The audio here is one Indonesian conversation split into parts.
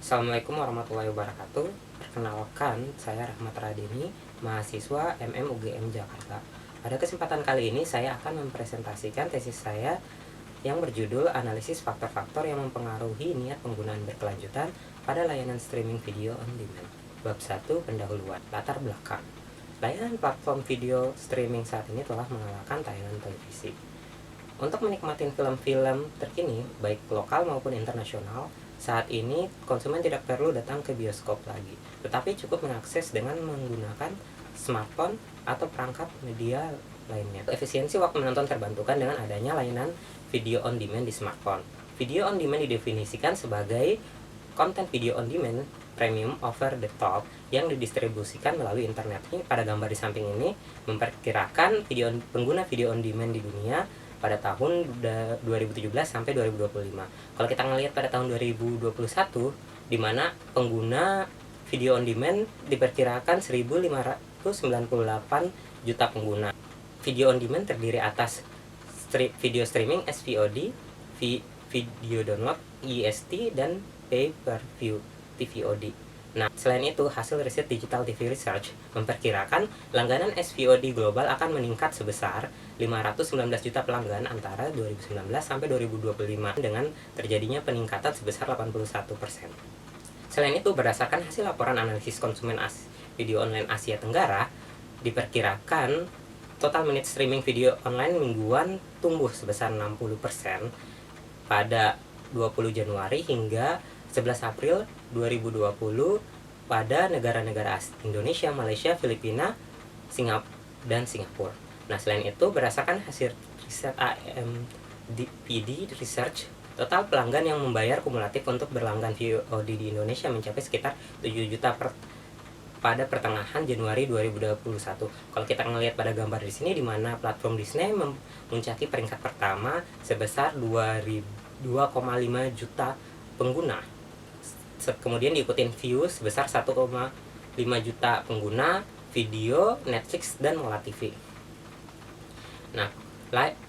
Assalamualaikum warahmatullahi wabarakatuh. Perkenalkan, saya Rahmat Radini, mahasiswa UGM Jakarta. Pada kesempatan kali ini saya akan mempresentasikan tesis saya yang berjudul Analisis Faktor-Faktor yang Mempengaruhi Niat Penggunaan Berkelanjutan pada Layanan Streaming Video on Demand. Bab 1, Pendahuluan. Latar belakang. Layanan platform video streaming saat ini telah mengalahkan tayangan televisi. Untuk menikmati film-film terkini, baik lokal maupun internasional, saat ini konsumen tidak perlu datang ke bioskop lagi, tetapi cukup mengakses dengan menggunakan smartphone atau perangkat media lainnya. Efisiensi waktu menonton terbantukan dengan adanya layanan video on demand di smartphone. Video on demand didefinisikan sebagai konten video on demand premium over the top yang didistribusikan melalui internet. Ini pada gambar di samping ini memperkirakan pengguna video on demand di dunia pada tahun 2017 sampai 2025. Kalau kita ngelihat pada tahun 2021, di mana pengguna video on demand diperkirakan 1.598 juta pengguna. Video on demand terdiri atas video streaming SVOD, video download IST, dan pay per view TVOD. Nah, selain itu, hasil riset Digital TV Research memperkirakan langganan SVOD global akan meningkat sebesar 519 juta pelanggan antara 2019 sampai 2025 dengan terjadinya peningkatan sebesar 81%. Selain itu, berdasarkan hasil laporan analisis konsumen video online Asia Tenggara, diperkirakan total menit streaming video online mingguan tumbuh sebesar 60% pada 20 Januari hingga 11 April 2020 pada negara-negara Indonesia, Malaysia, Filipina, dan Singapura. Nah, selain itu, berdasarkan hasil riset AMPD Research, total pelanggan yang membayar kumulatif untuk berlangganan VOD di Indonesia mencapai sekitar 7 juta pada pertengahan Januari 2021. Kalau kita ngelihat pada gambar di sini, di mana platform Disney memuncaki peringkat pertama sebesar 2,5 juta pengguna. Kemudian diikutin view sebesar 1,5 juta pengguna, video, Netflix, dan Mola TV. Nah,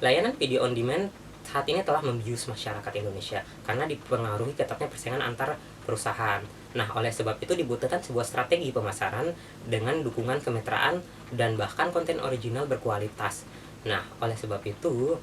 layanan video on demand saat ini telah membius masyarakat Indonesia karena dipengaruhi ketatnya persaingan antar perusahaan. Nah, oleh sebab itu dibutuhkan sebuah strategi pemasaran dengan dukungan kemitraan dan bahkan konten original berkualitas. Nah, oleh sebab itu,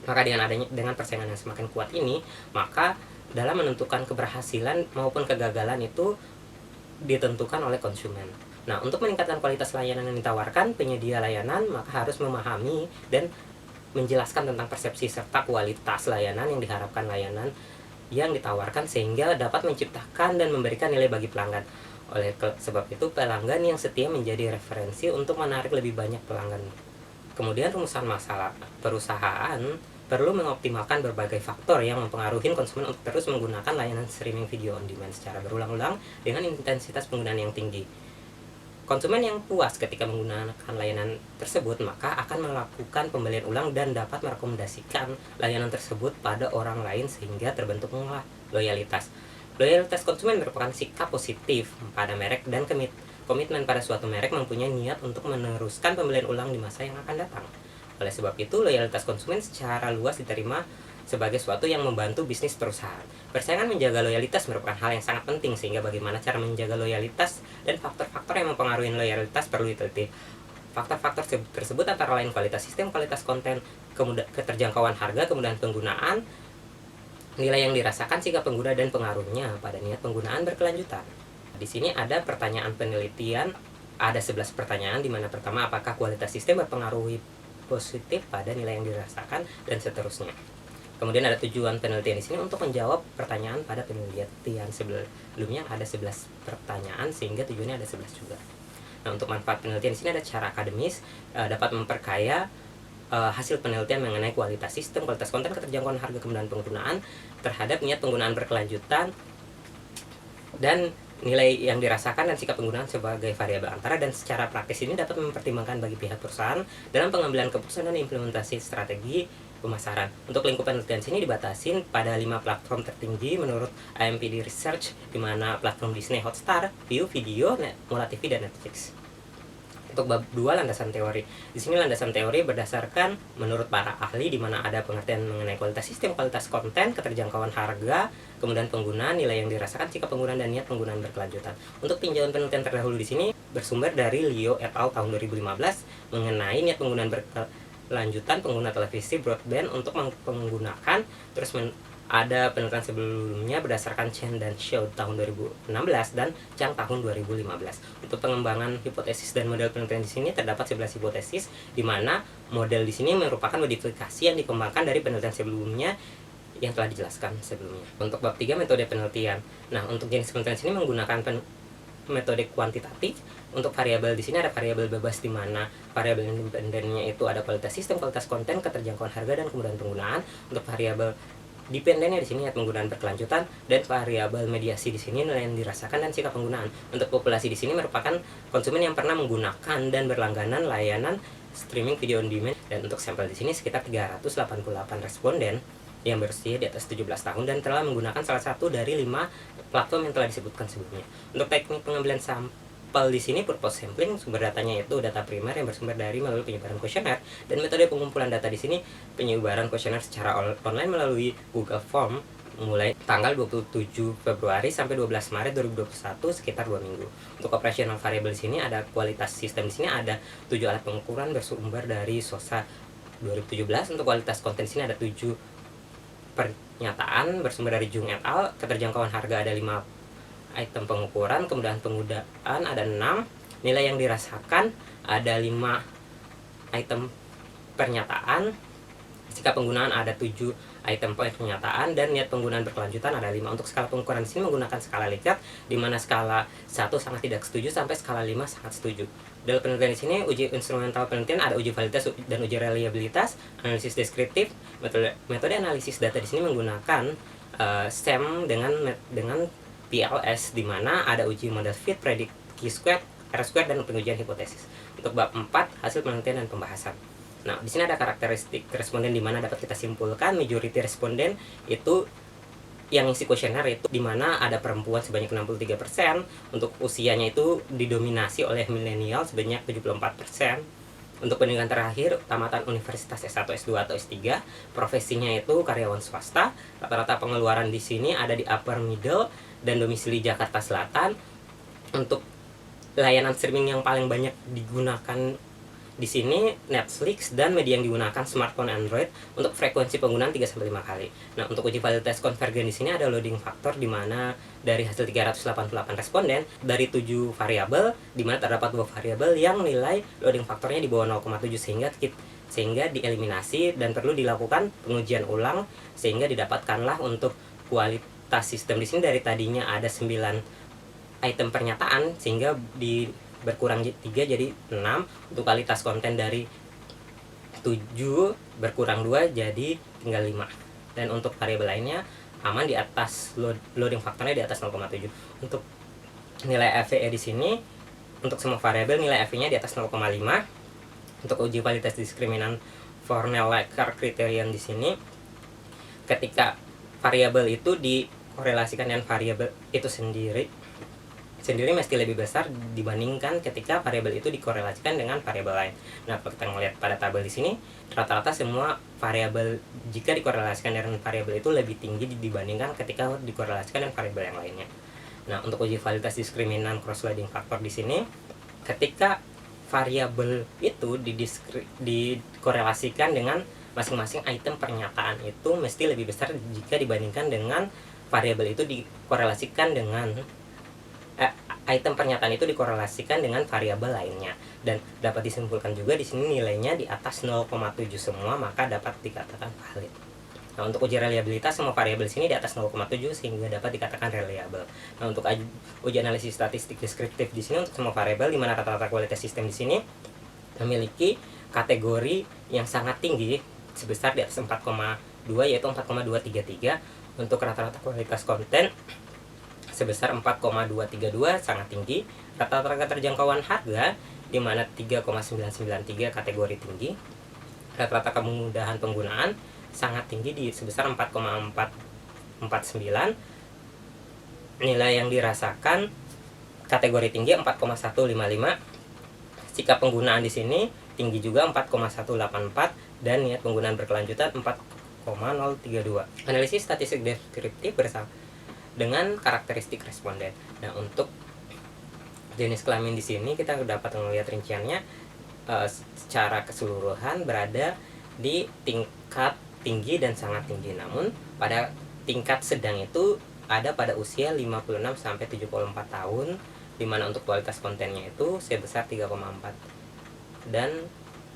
maka dengan persaingan yang semakin kuat ini, maka dalam menentukan keberhasilan maupun kegagalan itu ditentukan oleh konsumen. Nah, untuk meningkatkan kualitas layanan yang ditawarkan, penyedia layanan maka harus memahami dan menjelaskan tentang persepsi serta kualitas layanan yang diharapkan layanan yang ditawarkan sehingga dapat menciptakan dan memberikan nilai bagi pelanggan. Oleh sebab itu, pelanggan yang setia menjadi referensi untuk menarik lebih banyak pelanggan. Kemudian rumusan masalah perusahaan perlu mengoptimalkan berbagai faktor yang mempengaruhi konsumen untuk terus menggunakan layanan streaming video on demand secara berulang-ulang dengan intensitas penggunaan yang tinggi. Konsumen yang puas ketika menggunakan layanan tersebut maka akan melakukan pembelian ulang dan dapat merekomendasikan layanan tersebut pada orang lain sehingga terbentuklah loyalitas. Loyalitas konsumen merupakan sikap positif pada merek dan komitmen pada suatu merek mempunyai niat untuk meneruskan pembelian ulang di masa yang akan datang. Oleh sebab itu, loyalitas konsumen secara luas diterima sebagai suatu yang membantu bisnis perusahaan. Persaingan menjaga loyalitas merupakan hal yang sangat penting, sehingga bagaimana cara menjaga loyalitas dan faktor-faktor yang mempengaruhi loyalitas perlu diteliti. Faktor-faktor tersebut antara lain kualitas sistem, kualitas konten, keterjangkauan harga, kemudahan penggunaan, nilai yang dirasakan sikap pengguna, dan pengaruhnya pada niat penggunaan berkelanjutan. Di sini ada pertanyaan penelitian, ada 11 pertanyaan, di mana pertama, apakah kualitas sistem berpengaruh positif pada nilai yang dirasakan, dan seterusnya. Kemudian ada tujuan penelitian di sini untuk menjawab pertanyaan pada penelitian sebelumnya ada 11 pertanyaan sehingga tujuannya ada 11 juga. Nah, untuk manfaat penelitian di sini ada cara akademis, dapat memperkaya hasil penelitian mengenai kualitas sistem, kualitas konten, keterjangkauan harga, kemudahan penggunaan terhadap niat penggunaan berkelanjutan, dan nilai yang dirasakan dan sikap penggunaan sebagai variabel antara, dan secara praktis ini dapat mempertimbangkan bagi pihak perusahaan dalam pengambilan keputusan dan implementasi strategi pemasaran. Untuk lingkup penelitian sini dibatasin pada 5 platform tertinggi menurut AMPD Research, di mana platform Disney Hotstar, Viu Video, Mola TV, dan Netflix. Untuk bab 2, landasan teori. Di sini landasan teori berdasarkan menurut para ahli, di mana ada pengertian mengenai kualitas sistem, kualitas konten, keterjangkauan harga, kemudian penggunaan, nilai yang dirasakan, sikap penggunaan, dan niat penggunaan berkelanjutan. Untuk tinjauan penelitian terdahulu di sini bersumber dari Leo et al. Tahun 2015 mengenai niat penggunaan berkelanjutan pengguna televisi broadband untuk menggunakan, terus ada penelitian sebelumnya berdasarkan Chen dan Xiao tahun 2016 dan Chang tahun 2015. Untuk pengembangan hipotesis dan model penelitian di sini terdapat 11 hipotesis, di mana model di sini merupakan modifikasi yang dikembangkan dari penelitian sebelumnya yang telah dijelaskan sebelumnya. Untuk bab 3, metode penelitian. Nah, untuk jenis penelitian sini menggunakan metode kuantitatif. Untuk variabel di sini ada variabel bebas, di mana variabel independennya itu ada kualitas sistem, kualitas konten, keterjangkauan harga, dan kemudahan penggunaan. Untuk variabel dependennya di sini niat penggunaan berkelanjutan, dan variabel mediasi di sini nilai yang dirasakan dan sikap penggunaan. Untuk populasi di sini merupakan konsumen yang pernah menggunakan dan berlangganan layanan streaming video on demand. Dan untuk sampel di sini sekitar 388 responden yang berusia di atas 17 tahun dan telah menggunakan salah satu dari 5 platform yang telah disebutkan sebelumnya. Untuk teknik pengambilan sampel di sini purpose sampling, sumber datanya itu data primer yang bersumber dari melalui penyebaran kuesioner, dan metode pengumpulan data di sini penyebaran kuesioner secara online melalui Google Form mulai tanggal 27 Februari sampai 12 Maret 2021, sekitar 2 minggu. Untuk operasional variabel di sini ada kualitas sistem, di sini ada 7 alat pengukuran bersumber dari SOSA 2017. Untuk kualitas konten di sini ada 7 pernyataan bersumber dari Jung et al. Keterjangkauan harga ada 5 item pengukuran, kemudahan penggunaan ada 6, nilai yang dirasakan ada 5 item pernyataan, sikap penggunaan ada 7 item pernyataan, dan niat penggunaan berkelanjutan ada 5. Untuk skala pengukuran di sini menggunakan skala Likert, di mana skala 1 sangat tidak setuju sampai skala 5 sangat setuju. Dalam penelitian di sini uji instrumental penelitian ada uji validitas dan uji reliabilitas, analisis deskriptif. Metode analisis data di sini menggunakan SEM dengan PLS, di mana ada uji model fit, prediksi squared, R-squared, dan pengujian hipotesis. Untuk bab 4, hasil penelitian dan pembahasan. Nah, di sini ada karakteristik responden, di mana dapat kita simpulkan majority responden itu yang isi kuesioner itu, di mana ada perempuan sebanyak 63%, untuk usianya itu didominasi oleh milenial sebanyak 74%. Untuk pendidikan terakhir, tamatan universitas S1, S2, atau S3, profesinya itu karyawan swasta. Rata-rata pengeluaran di sini ada di upper middle dan domisili Jakarta Selatan. Untuk layanan streaming yang paling banyak digunakan di sini Netflix, dan media yang digunakan smartphone Android. Untuk frekuensi penggunaan 3-5 kali. Nah, untuk uji validitas konvergen di sini ada loading factor, di mana dari hasil 388 responden dari 7 variabel, di mana terdapat 2 variabel yang nilai loading faktornya di bawah 0,7, sehingga dieliminasi dan perlu dilakukan pengujian ulang, sehingga didapatkanlah untuk kualitas sistem di sini dari tadinya ada 9 item pernyataan, sehingga berkurang 3 jadi 6. Untuk kualitas konten dari 7 berkurang 2 jadi tinggal 5. Dan untuk variabel lainnya aman di atas loading faktornya di atas 0,7. Untuk nilai FVE di sini untuk semua variabel nilai FVE-nya di atas 0,5. Untuk uji kualitas diskriminan Fornell-Likert criterion di sini, ketika variabel itu dikorelasikan dengan variabel itu sendiri mesti lebih besar dibandingkan ketika variabel itu dikorelasikan dengan variabel lain. Nah, kalau kita melihat pada tabel di sini, rata-rata semua variabel jika dikorelasikan dengan variabel itu lebih tinggi dibandingkan ketika dikorelasikan dengan variabel yang lainnya. Nah, untuk uji validitas diskriminan cross-loading factor di sini, ketika variabel itu dikorelasikan dengan masing-masing item pernyataan itu mesti lebih besar jika dibandingkan dengan variabel itu dikorelasikan dengan item pernyataan itu dikorelasikan dengan variabel lainnya. Dan dapat disimpulkan juga di sini nilainya di atas 0,7 semua, maka dapat dikatakan valid. Nah, untuk uji reliabilitas semua variabel di sini di atas 0,7 sehingga dapat dikatakan reliable. Nah, untuk uji analisis statistik deskriptif di sini untuk semua variabel, di mana rata-rata kualitas sistem di sini memiliki kategori yang sangat tinggi sebesar di atas 4,2, yaitu 4,233. Untuk rata-rata kualitas konten sebesar 4,232 sangat tinggi. Rata-rata keterjangkauan harga di mana 3,993 kategori tinggi. Rata-rata kemudahan penggunaan sangat tinggi di sebesar 4,449. Nilai yang dirasakan kategori tinggi 4,155. sikap penggunaan di sini tinggi juga 4,184 dan niat penggunaan berkelanjutan 4,032. Analisis statistik deskriptif bersama dengan karakteristik responden. Nah, untuk jenis kelamin di sini kita dapat melihat rinciannya secara keseluruhan berada di tingkat tinggi dan sangat tinggi. Namun pada tingkat sedang itu ada pada usia 56 sampai 74 tahun, di mana untuk kualitas kontennya itu sebesar 3,4 dan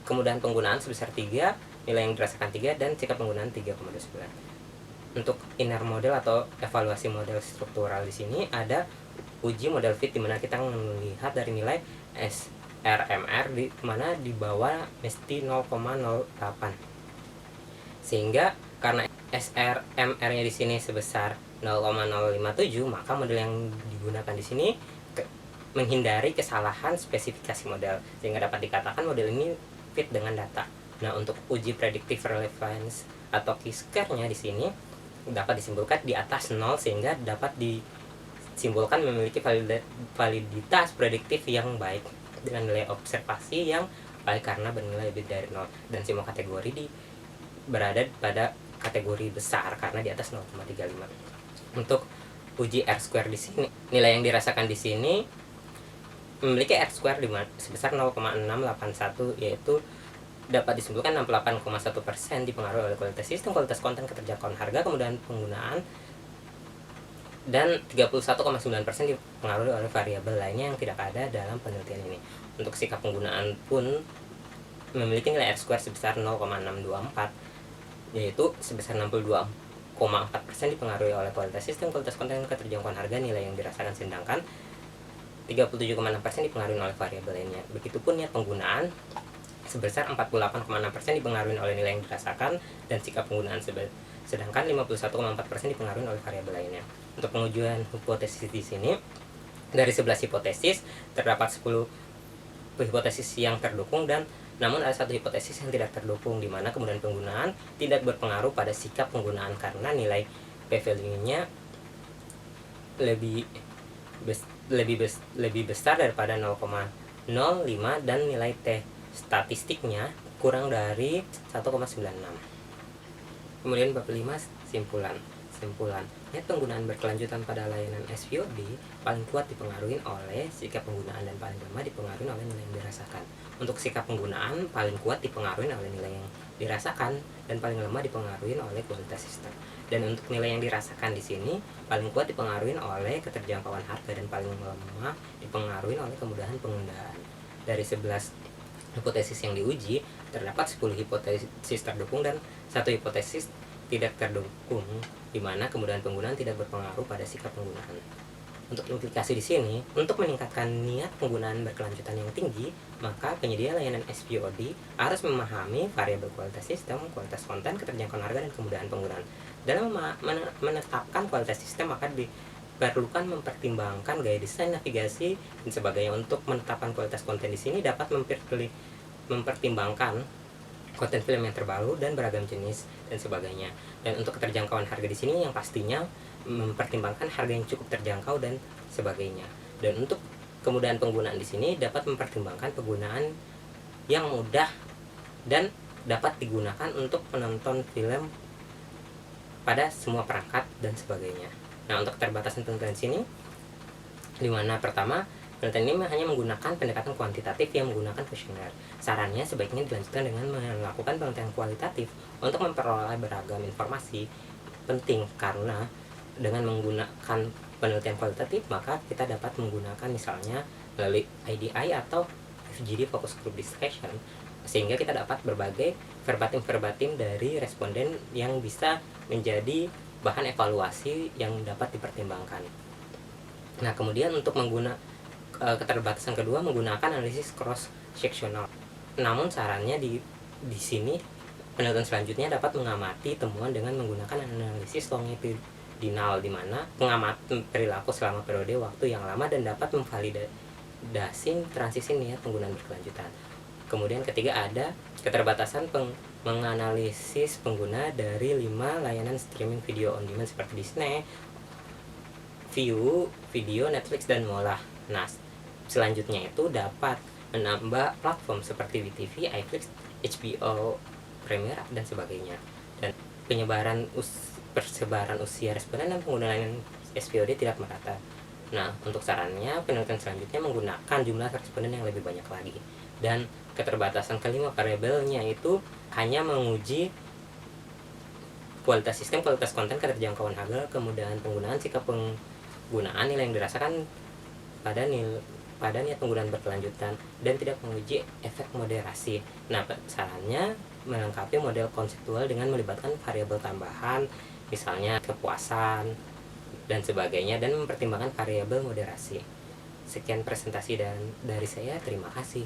kemudahan penggunaan sebesar 3, nilai yang dirasakan 3 dan sikap penggunaan 3,29. Untuk inner model atau evaluasi model struktural di sini ada uji model fit, di mana kita melihat dari nilai SRMR di mana di bawah mesti 0,08. Sehingga karena SRMR-nya di sini sebesar 0,057, maka model yang digunakan di sini menghindari kesalahan spesifikasi model, sehingga dapat dikatakan model ini fit dengan data. Nah, untuk uji predictive relevance atau Q-score-nya di sini dapat disimpulkan di atas 0, sehingga dapat disimpulkan memiliki validitas prediktif yang baik dengan nilai observasi yang baik karena bernilai lebih dari 0, dan semua kategori berada pada kategori besar karena di atas 0,35. Untuk uji R-square di sini, nilai yang dirasakan di sini memiliki R-square sebesar 0,681, yaitu dapat disimpulkan 68,1% dipengaruhi oleh kualitas sistem, kualitas konten, keterjangkauan harga, kemudahan penggunaan, dan 31,9% dipengaruhi oleh variabel lainnya yang tidak ada dalam penelitian ini. Untuk sikap penggunaan pun memiliki nilai R-square sebesar 0,624, yaitu sebesar 62,4% dipengaruhi oleh kualitas sistem, kualitas konten, keterjangkauan harga, nilai yang dirasakan, sedangkan 37,6% dipengaruhi oleh variabel lainnya. Begitupun niat penggunaan sebesar 48,6% dipengaruhi oleh nilai yang dirasakan dan sikap penggunaan, sedangkan 51,4% dipengaruhi oleh variabel lainnya. Untuk pengujian hipotesis di sini, dari 11 hipotesis terdapat 10 hipotesis yang terdukung, dan namun ada satu hipotesis yang tidak terdukung, di mana kemudahan penggunaan tidak berpengaruh pada sikap penggunaan karena nilai p-value-nya lebih besar daripada 0,05 dan nilai t statistiknya kurang dari 1,96. Kemudian bab 5, simpulan. Niat penggunaan berkelanjutan pada layanan SVOD paling kuat dipengaruhi oleh sikap penggunaan dan paling lemah dipengaruhi oleh nilai yang dirasakan. Untuk sikap penggunaan paling kuat dipengaruhi oleh nilai yang dirasakan dan paling lemah dipengaruhi oleh kualitas sistem. Dan untuk nilai yang dirasakan di sini paling kuat dipengaruhi oleh keterjangkauan harga dan paling lemah dipengaruhi oleh kemudahan penggunaan. Dari 11 hipotesis yang diuji, terdapat 10 hipotesis terdukung dan satu hipotesis tidak terdukung, di mana kemudahan penggunaan tidak berpengaruh pada sikap penggunaan. Untuk implikasi di sini, untuk meningkatkan niat penggunaan berkelanjutan yang tinggi, maka penyedia layanan SVOD harus memahami variabel kualitas sistem, kualitas konten, keterjangkauan harga, dan kemudahan penggunaan. Dalam menetapkan kualitas sistem, maka diperlukan mempertimbangkan gaya desain, navigasi, dan sebagainya. Untuk menetapkan kualitas konten di sini dapat mempertimbangkan konten film yang terbaru dan beragam jenis dan sebagainya. Dan untuk keterjangkauan harga di sini yang pastinya mempertimbangkan harga yang cukup terjangkau dan sebagainya. Dan untuk kemudahan penggunaan di sini dapat mempertimbangkan penggunaan yang mudah dan dapat digunakan untuk penonton film pada semua perangkat dan sebagainya. Nah, untuk keterbatasan penelitian sini, di mana pertama, penelitian ini hanya menggunakan pendekatan kuantitatif yang menggunakan kuesioner. Sarannya sebaiknya dilanjutkan dengan melakukan penelitian kualitatif untuk memperoleh beragam informasi penting, karena dengan menggunakan penelitian kualitatif maka kita dapat menggunakan misalnya melalui IDI atau FGD Focus Group Discussion, sehingga kita dapat berbagai verbatim dari responden yang bisa menjadi bahan evaluasi yang dapat dipertimbangkan. Nah, kemudian untuk keterbatasan kedua menggunakan analisis cross sectional. Namun sarannya di sini penelitian selanjutnya dapat mengamati temuan dengan menggunakan analisis longitudinal, di mana pengamatan perilaku selama periode waktu yang lama dan dapat memvalidasi transisi niat penggunaan berkelanjutan. Kemudian ketiga ada keterbatasan menganalisis pengguna dari 5 layanan streaming video on demand seperti Disney, Viu, Video, Netflix, dan Mola. Nah, selanjutnya itu dapat menambah platform seperti WeTV, iFlix, HBO Premiere, dan sebagainya. Dan persebaran usia responden dan pengguna layanan SVOD tidak merata. Nah, untuk sarannya, penelitian selanjutnya menggunakan jumlah responden yang lebih banyak lagi. Dan keterbatasan kelima variabelnya itu hanya menguji kualitas sistem, kualitas konten, keterjangkauan harga, kemudahan penggunaan, sikap penggunaan, nilai yang dirasakan pada niat penggunaan berkelanjutan, dan tidak menguji efek moderasi. Nah, sarannya melengkapi model konseptual dengan melibatkan variabel tambahan, misalnya kepuasan dan sebagainya, dan mempertimbangkan variabel moderasi. Sekian presentasi dari saya, terima kasih.